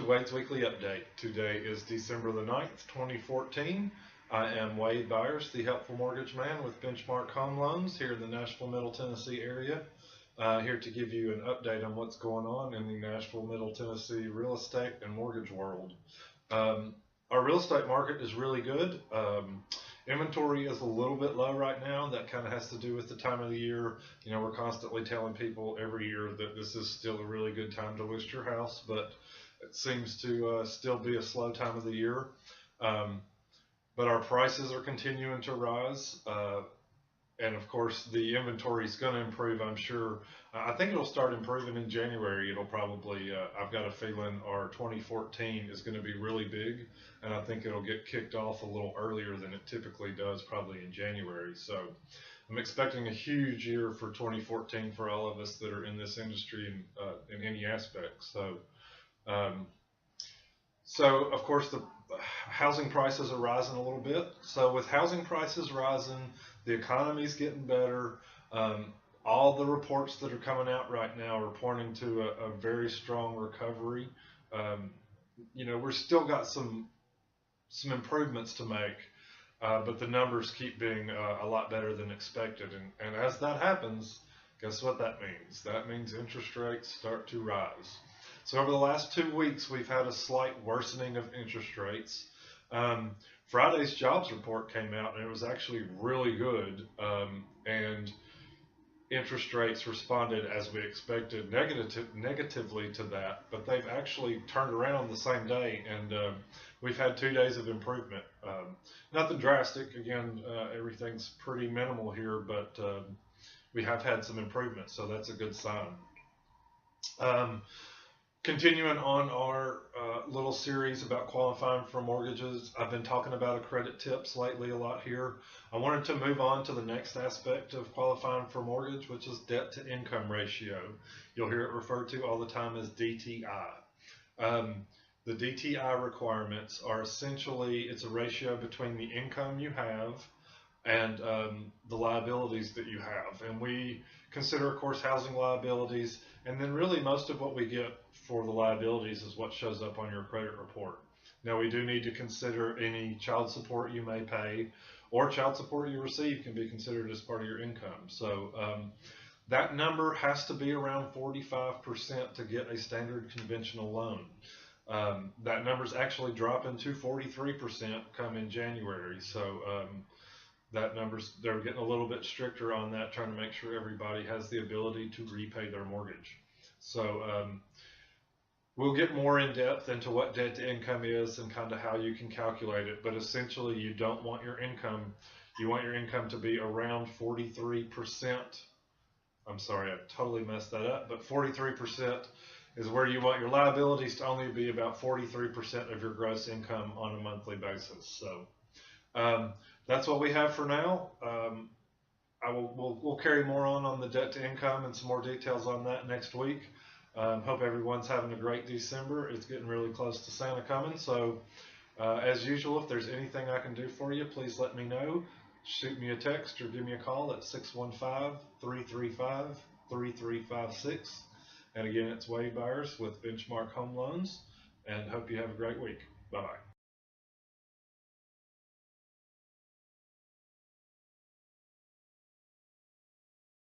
to Wade's Weekly Update. Today is December the 9th, 2014. I am Wade Byers, the Helpful Mortgage Man with Benchmark Home Loans here in the Nashville, Middle Tennessee area. Here to give you an update on what's going on in the Nashville, Middle Tennessee real estate and mortgage world. Our real estate market is really good. Inventory is a little bit low right now. That kind of has to do with the time of the year. You know, we're constantly telling people every year that this is still a really good time to list your house, but it seems to still be a slow time of the year. But our prices are continuing to rise. And of course, the inventory is going to improve, I'm sure. I think it'll start improving in January. It'll probably, I've got a feeling our 2014 is going to be really big, and I think it'll get kicked off a little earlier than it typically does, probably in January. So I'm expecting a huge year for 2014 for all of us that are in this industry in any aspect. So of course, the housing prices are rising a little bit. So with housing prices rising, the economy's getting better. All the reports that are coming out right now are pointing to a very strong recovery. You know, we're still got some improvements to make, but the numbers keep being a lot better than expected. And as that happens, guess what that means? That means interest rates start to rise. So over the last 2 weeks, we've had a slight worsening of interest rates. Friday's jobs report came out, and it was actually really good. And interest rates responded as we expected negatively to that, but they've actually turned around the same day, and we've had 2 days of improvement. Nothing drastic. Again, everything's pretty minimal here, but we have had some improvement, so that's a good sign. Continuing on our little series about qualifying for mortgages, I've been talking about credit tips lately a lot here. I wanted to move on to the next aspect of qualifying for mortgage, which is debt to income ratio. You'll hear it referred to all the time as DTI. The DTI requirements are essentially, it's a ratio between the income you have and the liabilities that you have. And we consider, of course, housing liabilities, and then really most of what we get for the liabilities is what shows up on your credit report. Now, we do need to consider any child support you may pay or child support you receive can be considered as part of your income. So that number has to be around 45% to get a standard conventional loan. That number's actually dropping to 43% come in January. So that they're getting a little bit stricter on that, trying to make sure everybody has the ability to repay their mortgage. So we'll get more in depth into what debt to income is and kind of how you can calculate it. But essentially, you don't want your income, you want your income to be around 43%. I'm sorry, I totally messed that up, but 43% is where you want your liabilities to only be about 43% of your gross income on a monthly basis. So that's what we have for now. We'll carry more on the debt to income and some more details on that next week. Hope everyone's having a great December. It's getting really close to Santa coming. So as usual, if there's anything I can do for you, please let me know. Shoot me a text or give me a call at 615-335-3356. And again, it's Wade Byers with Benchmark Home Loans, and hope you have a great week. Bye-bye.